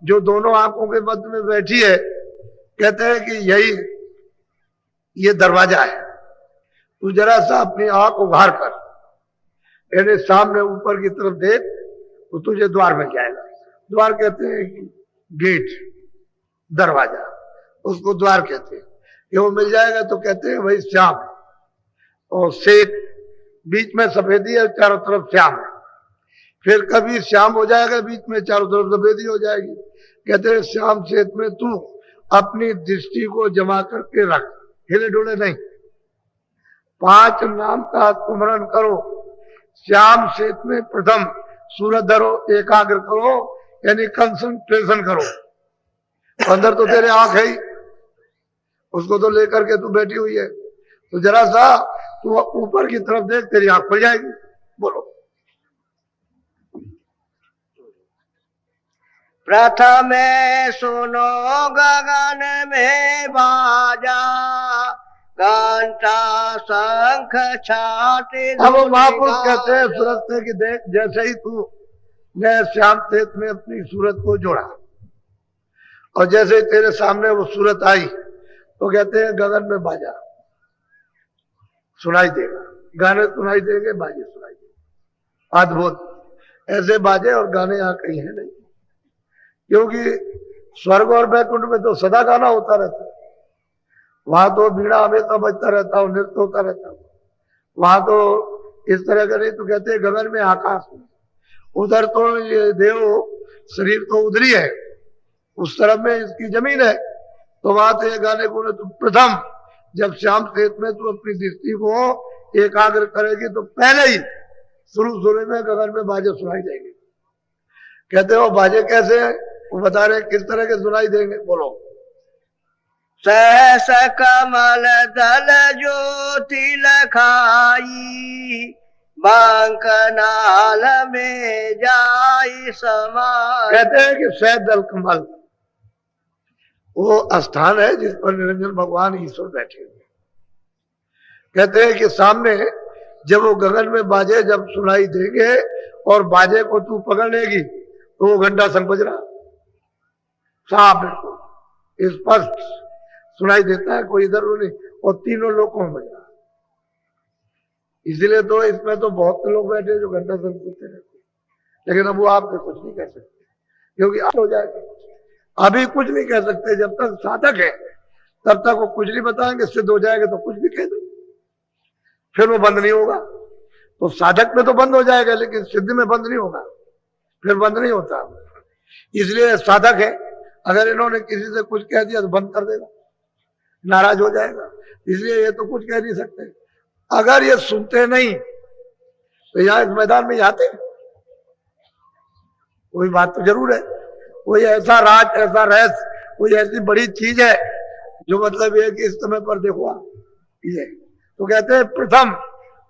जो दोनों आंखों के मध्य में बैठी है, कहते हैं कि यही ये दरवाजा है। तू जरा सा अपनी आंख उघार कर, यानी सामने ऊपर की तरफ देख, तो तुझे द्वार में जाएगा। द्वार कहते हैं कि गेट, दरवाजा, उसको द्वार कहते हैं। ये वो मिल जाएगा तो कहते हैं भाई श्याम, और श्वेत बीच में सफेदी है, चारों तरफ श्याम है। फिर कभी श्याम हो जाएगा, बीच में चारों तरफ सफेदी हो जाएगी। कहते हैं श्याम श्वेत में तू अपनी दृष्टि को जमा करके रख, हिले डुले नहीं। 5 नाम का स्मरण करो, श्याम श्वेत में प्रथम सूरज धरो, एकाग्र करो, यानी कंसंट्रेशन करो। अंदर तो तेरे आंख है ही, उसको तो लेकर के तू बैठी हुई है, तो जरा सा तू ऊपर की तरफ देख, तेरी आंख खुल जाएगी। बोलो। प्रथम सुनो गगन में बाजा, घंटा शंख छाती। अब महापुरुष कहते हैं सूरत से कि देख, जैसे ही तू ने श्याम श्वेत में अपनी सूरत को जोड़ा, और जैसे ही तेरे सामने वो सूरत आई, तो कहते हैं गगन में बाजा सुनाई देगा, गाने सुनाई देंगे, बाजे सुनाई देंगे। अद्भुत ऐसे बाजे और गाने यहाँ कहीं है नहीं, क्योंकि स्वर्ग और वैकुंठ में तो सदा गाना होता रहता है। वहां तो बीड़ा हमेशा बजता रहता है, नृत्य होता रहता है। वहां तो इस तरह का नहीं। तो कहते हैं गगन में, आकाश में, उधर तो ये देव शरीर तो उधर ही है, उस तरफ में इसकी जमीन है, तो वहां से गाने को तो प्रथम जब श्याम श्वेत में तू अपनी दृष्टि को एकाग्र करेगी, तो पहले ही शुरू में गगन में बाजे सुनाई देंगे। कहते हो बाजे कैसे हैं, वो बता रहे किस तरह के सुनाई देंगे। बोलो। सहस कमल दल ज्योति लखाई, बांकनाल में जाई समाई। कहते हैं कि सहस दल कमल वो स्थान है जिस पर निरंजन भगवान ईश्वर बैठे हुए। कहते हैं कि सामने जब वो गगन में बाजे जब सुनाई देंगे और बाजे को तू पकड़ लेगी, तो वो घंटा संग बज रहा साफ बिल्कुल स्पष्ट सुनाई देता है, कोई इधर नहीं, और तीनों लोगों में बज रहा। इसीलिए तो इसमें तो बहुत लोग बैठे जो घंटा संग सुनते रहते, लेकिन अब वो आपसे कुछ नहीं कह सकते, क्योंकि हो जाएगा। अभी कुछ नहीं कह सकते, जब तक साधक है तब तक वो कुछ नहीं बताएंगे, सिद्ध हो जाएगा तो कुछ भी कह देंगे, फिर वो बंद नहीं होगा। तो साधक में तो बंद हो जाएगा, लेकिन सिद्धि में बंद नहीं होगा, फिर बंद नहीं होता। इसलिए साधक है, अगर इन्होंने किसी से कुछ कह दिया तो बंद कर देगा, नाराज हो जाएगा। इसलिए ये तो कुछ कह नहीं सकते। अगर ये सुनते नहीं तो यहाँ इस मैदान में आते, कोई बात तो जरूर है, कोई ऐसा राज, ऐसा रहस्य, कोई ऐसी बड़ी चीज है जो मतलब ये कि इस समय पर देखो ये। तो कहते हैं प्रथम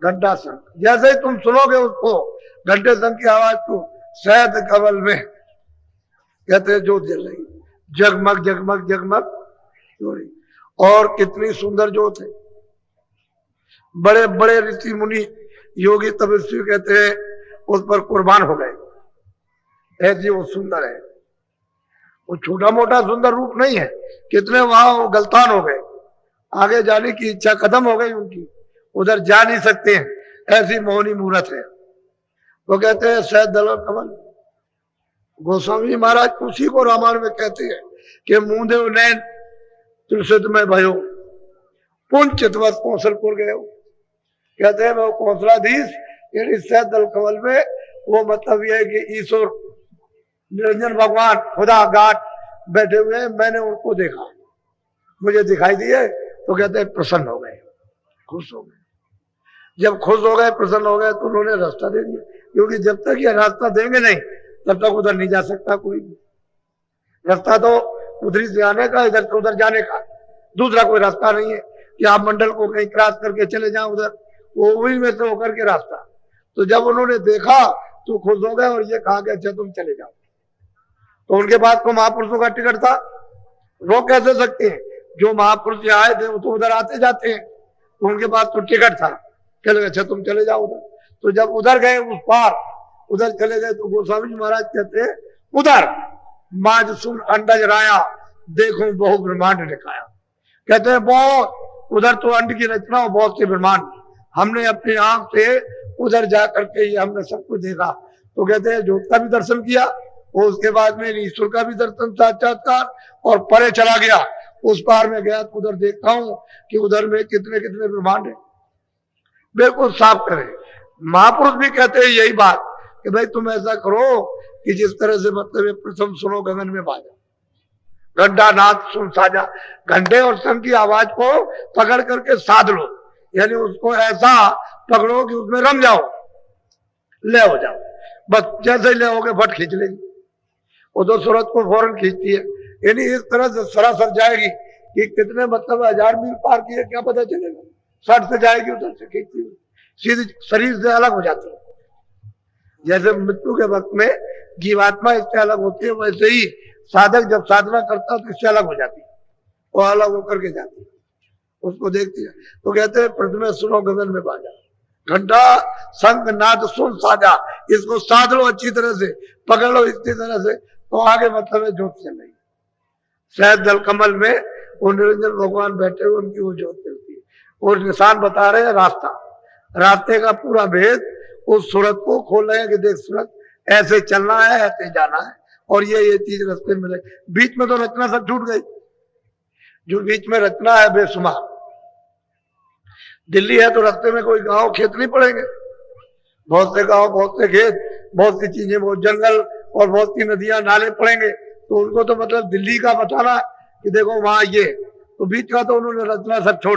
घंटा संग, जैसे ही तुम सुनोगे उसको घंटे संग की आवाज को, शहद कमल में कहते हैं ज्योत जल रही, जगमग जगमग जगमग, और कितनी सुंदर ज्योत है। बड़े बड़े ऋषि मुनि योगी तपस्वी कहते हैं उस पर कुर्बान हो गए, ऐसी वो सुंदर है। वो छोटा मोटा सुंदर रूप नहीं है, कितने वहां गलतान हो गए, आगे जाने की इच्छा खत्म हो गई उनकी, उधर जा नहीं सकते हैं, ऐसी मोहनी मूर्त है। वो कहते हैं शहद दल और कमल। गोस्वामी महाराज उसी को रामायण में कहते हैं कि मुंह नैन तुलसित में भयो, पुंचितवत कौशलपुर गए। कहते हैं वो कौशलाधीश यानी शहद दल कमल में, वो मतलब ये है कि ईश्वर निरंजन भगवान खुदा गाट बैठे हुए हैं, मैंने उनको देखा, मुझे दिखाई दिए, तो कहते हैं प्रसन्न हो गए, खुश हो गए। जब खुश हो गए, प्रसन्न हो गए, तो उन्होंने रास्ता दे दिया, क्योंकि जब तक ये रास्ता देंगे नहीं तब तक उधर नहीं जा सकता कोई भी। रास्ता तो उधर से आने का, इधर से उधर जाने का, दूसरा कोई रास्ता नहीं है कि आप मंडल को कहीं क्रॉस करके चले जाओ उधर, वो वही में से होकर के रास्ता। तो जब उन्होंने देखा तो खुश हो गए और ये कहा कि अच्छा तुम चले जाओ। तो उनके बाद को महापुरुषों का टिकट था, रोक कैसे सकते हैं? जो महापुरुष यहाँ आए थे वो तो उधर आते जाते हैं, तो उनके पास तो टिकट था, चले अच्छा तुम चले जाओ उधर। तो जब उधर गए उस पार, उधर चले गए, तो गोस्वामी जी महाराज कहते हैं उधर माज सुन अंडज राया, देखो बहु ब्रह्मांड दिखाया। कहते हैं बहुत उधर तो अंड की रचना और बहुत से ब्रह्मांड, हमने अपनी आंख से उधर जा करके ये हमने सब कुछ देखा। तो कहते हैं ज्योत का भी दर्शन किया और उसके बाद में ईश्वर का भी दर्शन साक्षात्कार, और परे चला गया, उस पार में गया तो उधर देखता हूं कि उधर में कितने कितने ब्रह्मांड है, बिल्कुल साफ करे। महापुरुष भी कहते हैं यही बात कि भाई तुम ऐसा करो कि जिस तरह से मतलब प्रथम सुनो गगन में बाजा, घंटा नाद सुन साजा, घंटे और शंख की आवाज को पकड़ करके साध लो, यानी उसको ऐसा पकड़ो कि उसमें रम जाओ, ले हो जाओ। बस जैसे ले होगे फट खींच लेगी, वो तो सूरत को फौरन खींचती है। यानी इस तरह से सरासर जाएगी कि कितने मतलब 1000 मील पार किए क्या पता चलेगा, सट से जाएगी उधर से खींचती हुई, सीधी शरीर से अलग हो जाती है। जैसे मृत्यु के वक्त में जीवात्मा इससे अलग होती है, वैसे ही साधक जब साधना करता है तो इससे अलग हो जाती है, वो अलग होकर के जाती है, उसको देखती है। तो कहते हैं प्रथम सुनो गगन में बाजा, घंटा शंख नाद सुन साजा, इसको साध लो अच्छी तरह से, पकड़ लो इसी तरह से, तो आगे मतलब है ज्योत चल रही। शायद दल कमल में वो निरंजन भगवान बैठे हुए, उनकी वो ज्योत चलती है और निशान बता रहे हैं रास्ता, रास्ते का पूरा भेद उस सूरत को खोल रहे हैं कि देख सूरत ऐसे चलना है, ऐसे जाना है, और ये चीज रास्ते में मिले। बीच में तो रचना सब छूट गई, जो बीच में रचना है बेशुमार। दिल्ली है तो रास्ते में कोई गांव खेत नहीं पड़ेंगे, बहुत से गांव, बहुत से खेत, बहुत सी चीजें, बहुत जंगल और बहुत सी नदियां नाले पड़ेंगे, तो उनको तो मतलब दिल्ली का बताना कि देखो वहां ये, तो बीच का तो उन्होंने रचना सब छोड़